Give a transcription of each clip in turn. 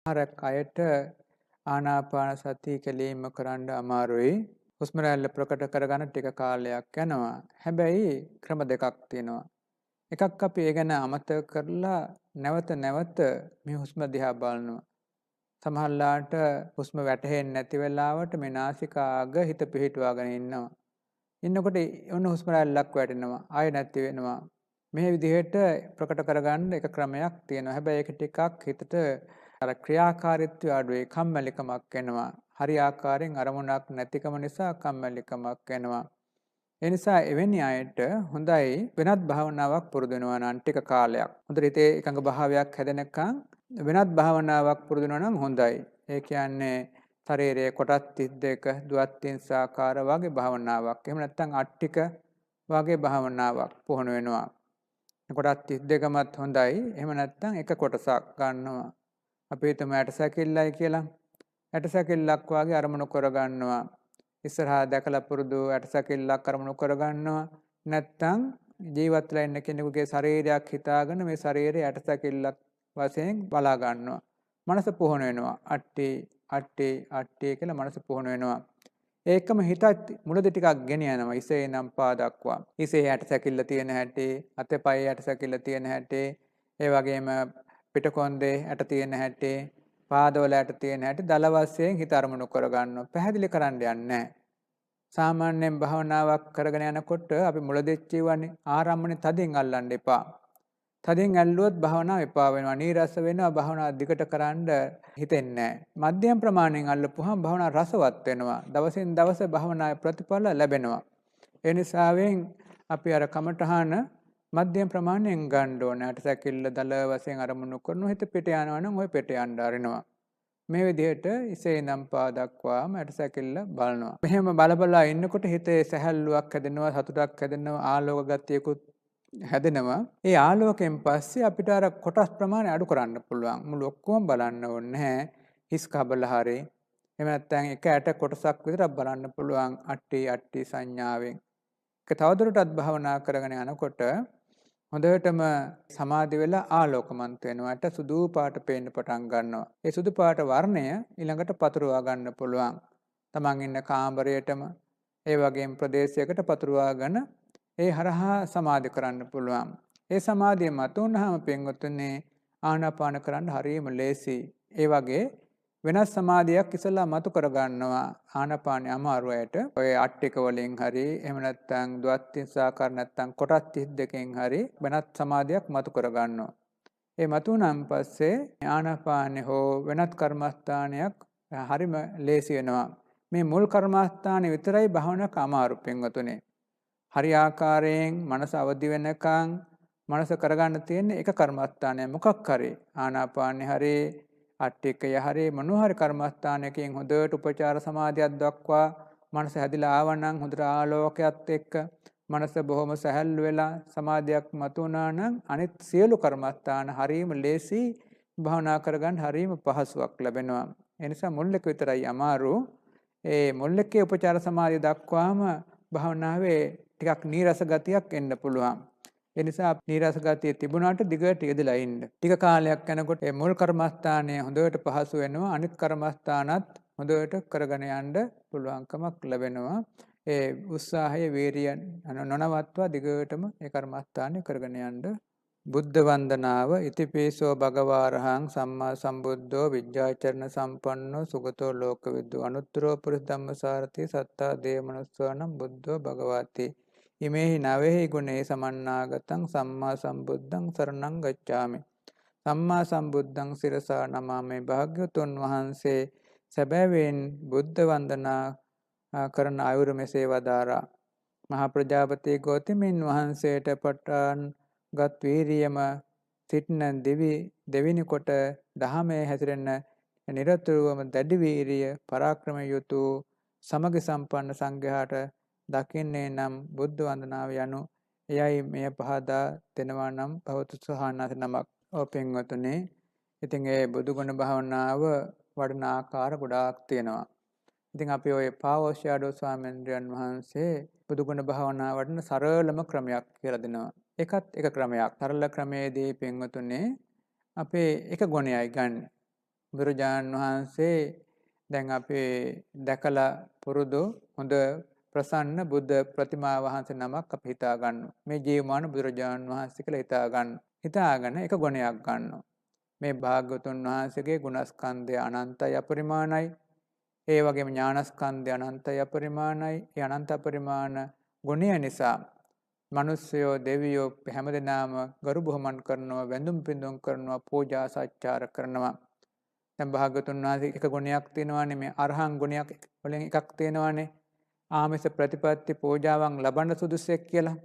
හරක් අයට ආනාපාන සතිය කෙලීම කරන්න අමාරුයි. හුස්ම රැල්ල ප්‍රකට කරගන්න ටික කාලයක් යනවා. හැබැයි ක්‍රම දෙකක් තියෙනවා. එකක් අපි ඒ ගැන අමතක කරලා නැවත නැවත මේ හුස්ම දිහා බලනවා. සමහරලාට හුස්ම වැටහෙන්නේ නැති වෙලාවට මේ නාසිකාග හිත පිහිටුවාගෙන ඉන්නවා. ඉන්නකොට ඔන්න හුස්ම රැල්ලක් වැටෙනවා. ආයෙ නැති වෙනවා. මේ විදිහට ප්‍රකට කරගන්න එක ක්‍රමයක් තියෙනවා. හැබැයි ඒක ටිකක් හිතට අර ක්‍රියාකාරීත්වය අඩුවේ කම්මැලිකමක් එනවා. හරි ආකාරයෙන් අරමුණක් නැතිකම නිසා කම්මැලිකමක් එනවා. ඒ නිසා එවැනි අයට හොඳයි වෙනත් භාවනාවක් පුරුදු වෙනවා නම් ටික කාලයක්. හොඳට හිතේ එකඟ භාවයක් හැදෙනකන් වෙනත් භාවනාවක් පුරුදු වෙනවා නම් හොඳයි. ඒ කියන්නේ ශරීරයේ කොටස් 32 දුවත්තිංස ආකාර වගේ භාවනාවක්. එහෙම නැත්නම් අට්ටික වගේ භාවනාවක් පුහුණු වෙනවා. කොටස් 32මත් හොඳයි. එහෙම නැත්නම් එක කොටසක් ගන්නවා. අපි හිතමු ඇටසැකිල්ලයි කියලා. ඇටසැකිල්ලක් වගේ අරමුණු කරගන්නවා. ඉස්සරහා දැකලා පුරුදු ඇටසැකිල්ලක් අරමුණු කරගන්නවා. නැත්නම් ජීවත් වෙලා ඉන්න කෙනෙකුගේ ශරීරයක් හිතාගෙන මේ ශරීරයේ ඇටසැකිල්ලක් වශයෙන් බලා ගන්නවා. මනස පුහුණු වෙනවා. අට්ටි කියලා මනස පුහුණු වෙනවා. ඒකම හිතත් මුලදී ටිකක් ගෙන යනවා. ඉසේ නම් පා දක්වා. ඉසේ ඇටසැකිල්ල තියෙන හැටි, අතේ පයේ ඇටසැකිල්ල තියෙන හැටි, ඒ වගේම පිටකොන්දේ ඇට තියෙන හැටි, පාදවල ඇට තියෙන හැටි දල වශයෙන් හිත අරමුණු කරගන්නවා. පැහැදිලි කරන්න යන්නේ නැහැ. සාමාන්‍යයෙන් භාවනාවක් කරගෙන යනකොට අපි මුලදී කියවන්නේ ආරම්භනේ තදින් අල්ලන්න එපා. තදින් ඇල්ලුවොත් භාවනාව එපා වෙනවා. නීරස වෙනවා. භාවනාව දිගට කරන්න හිතෙන්නේ නැහැ. මධ්‍යම ප්‍රමාණයෙන් අල්ලපුවාම භාවනාව රසවත් වෙනවා. දවසින් දවස භාවනාවේ ප්‍රතිඵල ලැබෙනවා. ඒ නිසාවෙන් අපි අර කමඨහන මධ්‍යම ප්‍රමාණයෙන් ගන්න ඕනේ. අටසැකිල්ල දල වශයෙන් අරමුණු කරනවා. හිත පිට යනවා නම් ওই පිට යන්න ආරිනවා. මේ විදිහට ඉසේ නම් පා දක්වාම අටසැකිල්ල බලනවා. මෙහෙම බලබලා ඉන්නකොට හිතේ සැහැල්ලුවක් හැදෙනවා, සතුටක් හැදෙනවා, ආලෝක ගතියකුත් හැදෙනවා. ඒ ආලෝකයෙන් පස්සේ අපිට අර කොටස් ප්‍රමාණය අඩු කරන්න පුළුවන්. මුළු ඔක්කොම බලන්න ඕනේ නැහැ. හිස් කබල හරි. එහෙම නැත්නම් එක ඇට කොටසක් විතරක් බලන්න පුළුවන්. අට්ටි සංඥාවෙන්. ඒක තවදුරටත් භාවනා කරගෙන යනකොට හොඳටම සමාධි වෙලා ආලෝකමන්ත වෙනවා. ඇට සුදු පාට පේන්න පටන් ගන්නවා. ඒ සුදු පාට වර්ණය ඊළඟට පතුරවා ගන්න පුළුවන්. තමන් ඉන්න කාමරයටම ඒ වගේම ප්‍රදේශයකට පතුරවාගෙන ඒ හරහා සමාධි කරන්න පුළුවන්. ඒ සමාධිය මතුනහම පින්වතුනි ආනාපාන කරන්න හරියම ලේසි. ඒ වගේ වෙනස් සමාධියක් ඉස්සලා මතු කර ගන්නවා ආනාපානිය අමාරු අයට. ඔය අට්ටික වලින් හරි එහෙම නැත්නම් ද්වත්තිංසාකාර නැත්නම් කොටස් 32කින් හරි වෙනත් සමාධියක් මතු කර ගන්නවා. ඒ මතුනන් පස්සේ ආනාපානිය හෝ වෙනත් කර්මස්ථානයක් හරිම ලේසි වෙනවා. මේ මුල් කර්මස්ථානේ විතරයි භාවනාවක් අමාරු පින්වතුනි. හරි ආකාරයෙන් මනස අවදි වෙනකන් මනස කරගන්න තියෙන එක කර්මස්ථානය මොකක් හරි ආනාපානිය හරි අට්ටිකය හරි මොනවා හරි කර්මස්ථානයකින් හොඳට උපචාර සමාධියක් දක්වා මනස හැදිලා ආවනම් හොඳට ආලෝකයක් එක්ක මනස බොහොම සැහැල්ලු වෙලා සමාධියක් මතුණා නම් අනිත් සියලු කර්මස්ථාන හරීම ලේසි භාවනා කරගන්න හරීම පහසුවක් ලැබෙනවා. ඒ නිසා මුල් එක විතරයි අමාරු. ඒ මුල් එකේ උපචාර සමාධිය දක්වාම භාවනාවේ ටිකක් නීරස ගතියක් එන්න පුළුවන්. ඒ නිසා නීරස ගතිය තිබුණාට දිගට යෙදලා ඉන්න. ටික කාලයක් යනකොට මේ මුල් කර්මස්ථානය හොඳට පහසු වෙනවා. අනිත් කර්මස්ථානත් හොඳට කරගෙන යන්න පුළුවන්කමක් ලැබෙනවා. ඒ උත්සාහය වීරිය නොනවත්වා දිගටම ඒ කර්මස්ථානය කරගෙන යන්න. බුද්ධ වන්දනාව ඉතිපිසෝ භගවාරහං සම්මා සම්බුද්ධෝ විජ්ජාචරණ සම්පන්නෝ සුගතෝ ලෝකවිදු අනුත්තරෝ පුරිස ධම්මසාරති සත්තා දේමනස්සානම් බුද්ධෝ භගවති ඉමේහි නවෙහි ගුණේ සමන්නාගතං සම්මා සම්බුද්ධං සරණං ගච්ඡාමි. සම්මා සම්බුද්ධං සිරසා නමාමි. භාග්‍යවතුන් වහන්සේ සැබෑවෙන් බුද්ධ වන්දනා කරන අයුරු මෙසේ වදාරා. මහා ප්‍රජාපති ගෞතමයන් වහන්සේට පටන් ගත් වීරියම සිටින දෙවිනි කොට දහමේ හැසිරෙන නිරතුරුවම දැඩි වීරිය පරාක්‍රම යුතු සමගි සම්පන්න සංඝයාට දකින්නේ නම් බුද්ධ වන්දනාව යනු එයයි මෙය පහදා දෙනවා නම් භවතු සහනාස නමක්. ඔපින්වතුනි, ඉතින් ඒ බුදුගුණ භාවනාව වඩන ආකාර ගොඩාක් තියෙනවා. ඉතින් අපි ඔය පාවොස්යාඩෝ ස්වාමීන් වහන්සේ බුදුගුණ භාවනාව වඩන සරලම ක්‍රමයක් කියලා දෙනවා. ඒකත් එක ක්‍රමයක්. සරල ක්‍රමයේදී පින්වතුනි අපේ එක ගුණයයි ගන්න. බුදුරජාණන් වහන්සේ දැන් අපි දැකලා පුරුදු හොඳ ප්‍රසන්න බුද්ධ ප්‍රතිමා වහන්සේ නමක් අපි හිතා ගන්නවා. මේ ජීවමාන බුදුරජාණන් වහන්සේ කියලා හිතා ගන්න. හිතාගෙන එක ගුණයක් ගන්නවා. මේ භාග්‍යවතුන් වහන්සේගේ ගුණස්කන්ධය අනන්තයි අපරිමාණයි. ඒ වගේම ඥානස්කන්ධය අනන්තයි අපරිමාණයි. ඒ අනන්ත අපරිමාණ ගුණය නිසා මිනිස්සයෝ දෙවියෝ හැමදෙනාම ගරු බුහුමන් කරනවා, වැඳුම් පිඳුම් කරනවා, පූජා සත්කාර කරනවා. දැන් භාග්‍යවතුන් වහන්සේ එක ගුණයක් තියෙනවානේ, මේ අරහං ගුණයක් වලින් එකක් තියෙනවානේ. ආමිස ප්‍රතිපත්ති පූජාවන් ලබන්න සුදුසෙක් කියලා.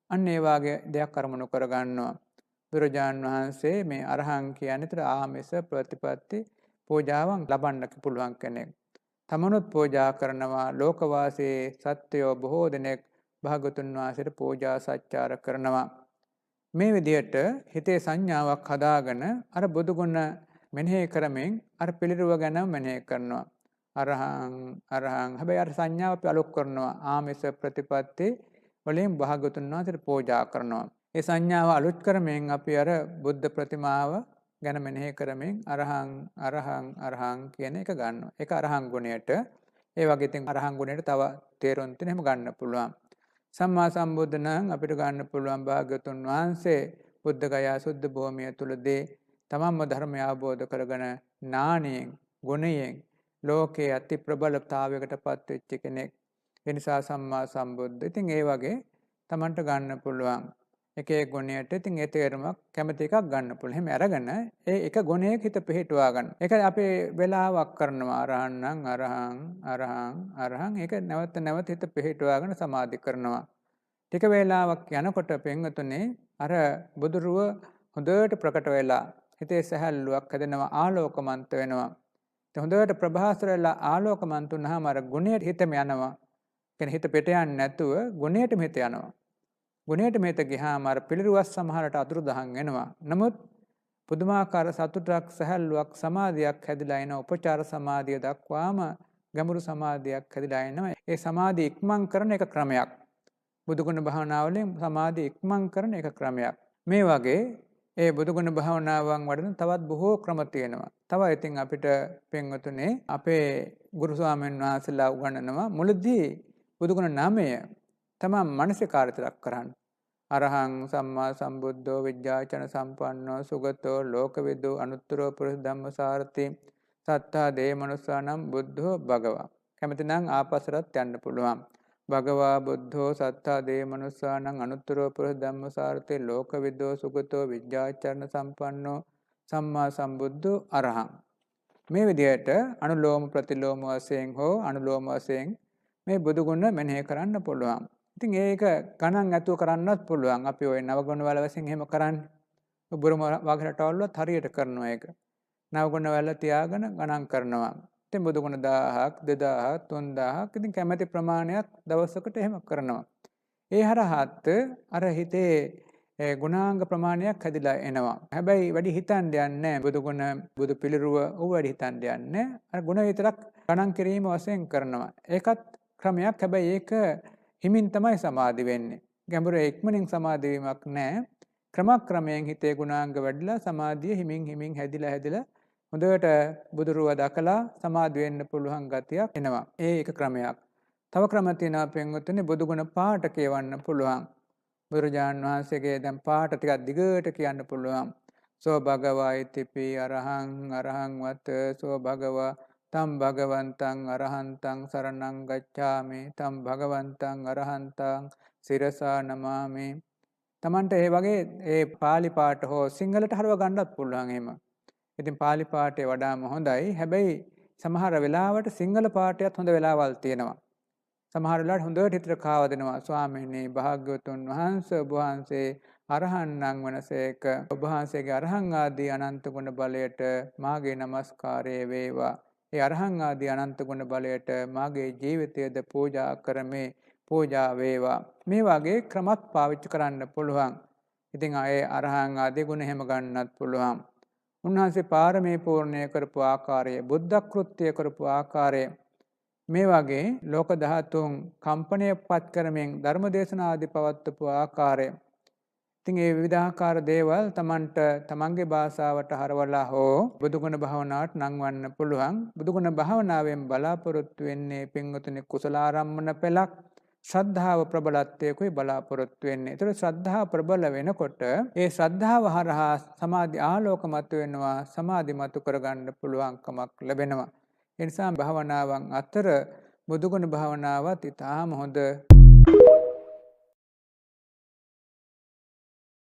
අන්න ඒ වාගේ දෙයක් අරමුණු කරගන්නවා. බුදුරජාණන් වහන්සේ මේ අරහං කියන්නේ තර ආමිස ප්‍රතිපත්ති පූජාවන් ලබන්න පුළුවන් කෙනෙක්. තමනුත් පූජා කරනවා. ලෝකවාසී සත්වයෝ බොහෝ දෙනෙක් භාග්‍යවතුන් වහන්සේට පූජා සත්කාර කරනවා. මේ විදිහට හිතේ සංඥාවක් හදාගෙන අර බුදු ගුණ මෙනෙහි කරමින් අර පිළිරුව ගැන මෙනෙහි කරනවා. අරහං අරහං හැබැයි අර සංඥාව අපි අලුත් කරනවා. ආමිස ප්‍රතිපත්ති වලින් භාග්‍යවතුන් වහන්සේට පූජා කරනවා. ඒ සංඥාව අලුත් කරමින් අපි අර බුද්ධ ප්‍රතිමාව ගැන මෙනෙහි කරමින් අරහං අරහං අරහං කියන එක ගන්නවා. ඒක අරහං ගුණයට. ඒ වගේ ඉතින් අරහං ගුණයට තව තේරුම් තියෙන හැම ගන්න පුළුවන්. සම්මා සම්බුද්ධ නම් අපිට ගන්න පුළුවන් භාග්‍යවතුන් වහන්සේ බුද්ධ ගයා සුද්ධ භූමිය තුලදී තමන්ම ධර්මය අවබෝධ කරගෙන ඥානයෙන් ගුණයෙන් ලෝකයේ අති ප්‍රබලතාවයකට පත් වෙච්ච කෙනෙක්. ඒ නිසා සම්මා සම්බුද්ධ. ඉතින් ඒ වගේ තමන්ට ගන්න පුළුවන් එක එක ගුණයට ඉතින් ඒ තේරුමක් කැමති එකක් ගන්න පුළුවන්. එහෙම අරගෙන ඒ එක ගුණයක හිත පිහිටුවා ගන්න. ඒක අපි වෙලාවක් කරනවා අරහං අරහං අරහං අරහං. ඒක නැවත නැවත හිත පිහිටුවාගෙන සමාධි කරනවා. ටික වේලාවක් යනකොට පෙන්වතුනේ අර බුදුරුව හොඳට ප්‍රකට වෙලා හිතේ සැහැල්ලුවක් හැදෙනවා, ආලෝකමන්ත වෙනවා. හොඳට ප්‍රභාස්වර වෙලා ආලෝකමන්ත වුණාම අර ගුණයට හිතම යනවා. කියන්නේ හිත පිට යන්නේ නැතුව ගුණයට හිත යනවා. ගුණයට හිත ගියාම අර පිළිරුවක් සමහරට අතුරුදහන් වෙනවා. නමුත් පුදුමාකාර සතුටක්, සැහැල්ලුවක්, සමාධියක් හැදිලා එන උපචාර සමාධිය දක්වාම ගැඹුරු සමාධියක් හැදිලා එනවා. ඒ සමාධිය ඉක්මන් කරන එක ක්‍රමයක්. බුදුගුණ භාවනාවලින් සමාධිය ඉක්මන් කරන එක ක්‍රමයක්. මේ වගේ ඒ බුදුගුණ භාවනාවන් වඩන තවත් බොහෝ ක්‍රම තියෙනවා. තව ඉතින් අපිට පෙන්වතුනේ අපේ ගුරු ස්වාමීන් වහන්සේලා උගන්වනවා මුලදී බුදුගුණ නාමය තමන් මානසිකාර්ථයක් කරන්න. අරහං සම්මා සම්බුද්ධෝ විජ්ජාචන සම්පන්නෝ සුගතෝ ලෝකවිදු අනුත්තරෝ පුරුෂ ධම්මසාරති සත්තා දේ මනුස්සානම් බුද්ධෝ භගවා. කැමති නම් ආපස්සට යන්න පුළුවන්. භගවා බුද්ධෝ සත්තා දේ මනුස්සානම් අනුත්තරෝ පුරුෂ ධම්මසාරති ලෝකවිදෝ සුගතෝ විජ්ජාචන සම්පන්නෝ සම්මා සම්බුද්ධෝ අරහං. මේ විදිහට අනුලෝම ප්‍රතිලෝම වශයෙන් හෝ අනුලෝම වශයෙන් මේ බුදු ගුණ මෙනෙහි කරන්න පුළුවන්. ඉතින් ඒක ගණන් ඇතුව කරන්නත් පුළුවන්. අපි ওই නවගුණ වල වශයෙන් එහෙම කරන්නේ. බුරුම වගේ රටවල්වත් හරියට කරනවා ඒක. නවගුණ වල තියාගෙන ගණන් කරනවා. ඉතින් බුදු ගුණ 1000ක් 2000ක් 3000ක් ඉතින් කැමැති ප්‍රමාණයක් දවසකට එහෙම කරනවා. ඒ හරහත් අර හිතේ ගුණාංග ප්‍රමාණයක් හැදිලා එනවා. හැබැයි වැඩි හිතන්න යන්නේ නැහැ. බුදු ගුණ බුදු පිළිරුව ඌ වැඩි හිතන්න යන්නේ. අර ගුණ විතරක් ගණන් කිරීම වශයෙන් කරනවා. ඒකත් ක්‍රමයක්. හැබැයි ඒක හිමින් තමයි සමාධි වෙන්නේ. ගැඹුරු ඉක්මනින් සමාධි වීමක් නැහැ. ක්‍රමයෙන් හිතේ ගුණාංග වැඩිලා සමාධිය හිමින් හැදිලා හොඳට බුදුරුව දකලා සමාධි වෙන්න පුළුවන් ගතියක් එනවා. ඒක ක්‍රමයක්. තව ක්‍රම තියෙනවා පෙන්වතුනි බුදු ගුණ පාට කියවන්න පුළුවන්. බුදුරජාණන් වහන්සේගේ දැන් පාට ටිකක් දිගට කියන්න පුළුවන්. සෝ භගවා ඉතිපි අරහං අරහං වත සෝ භගවා තම් භගවන්තං අරහන්තං සරණං ගච්ඡාමි තම් භගවන්තං අරහන්තං සිරසා නමාමි. Tamante ඒ වගේ ඒ පාලි පාඨ හෝ සිංහලට හරව ගන්නත් පුළුවන් එහෙම. ඉතින් පාලි පාඨය වඩාම හොඳයි. හැබැයි සමහර වෙලාවට සිංහල පාඨයත් හොඳ වෙලාවල් තියෙනවා. සමහර වෙලාවට හොඳට හිතට කාව දෙනවා. ස්වාමීනි භාග්‍යවතුන් වහන්සේ ඔබ වහන්සේ අරහන්නම් වනසේක. ඔබ වහන්සේගේ අරහං ආදී අනන්ත ගුණ බලයට මාගේ নমස්කාරය වේවා. ඒ අරහං ආදී අනන්ත ගුණ බලයට මාගේ ජීවිතයද පූජා කරමේ. පූජා වේවා. මේ වගේ ක්‍රමත් පාවිච්චි කරන්න පුළුවන්. ඉතින් ඒ අරහං ආදී ගුණ හැම ගන්නත් පුළුවන්. උන්වහන්සේ පාරමී පූර්ණය කරපු ආකාරය, බුද්ධ කෘත්‍ය කරපු ආකාරය, මේ වගේ ලෝක ධාතුන් කම්පණයපත් කරමින් ධර්ම දේශනා ආදී පවත්වපු ආකාරය, ඉතින් ඒ විවිධාකාර දේවල් තමන්ට තමන්ගේ භාෂාවට හරවලා හෝ බුදුගුණ භාවනාවට නංවන්න පුළුවන්. බුදුගුණ භාවනාවෙන් බලාපොරොත්තු වෙන්නේ පින්වතුනි කුසලාරම්මන පෙළක්, ශ්‍රද්ධාව ප්‍රබලත්වයකුයි බලාපොරොත්තු වෙන්නේ. ඒතර ශ්‍රද්ධාව ප්‍රබල වෙනකොට ඒ ශ්‍රද්ධාව හරහා සමාධි ආලෝක මතුවෙනවා, සමාධි මතු කරගන්න පුළුවන්කමක් ලැබෙනවා. ඒ නිසා භාවනාවන් අතර බුදුගුණ භාවනාවත් ඉතාම හොඳ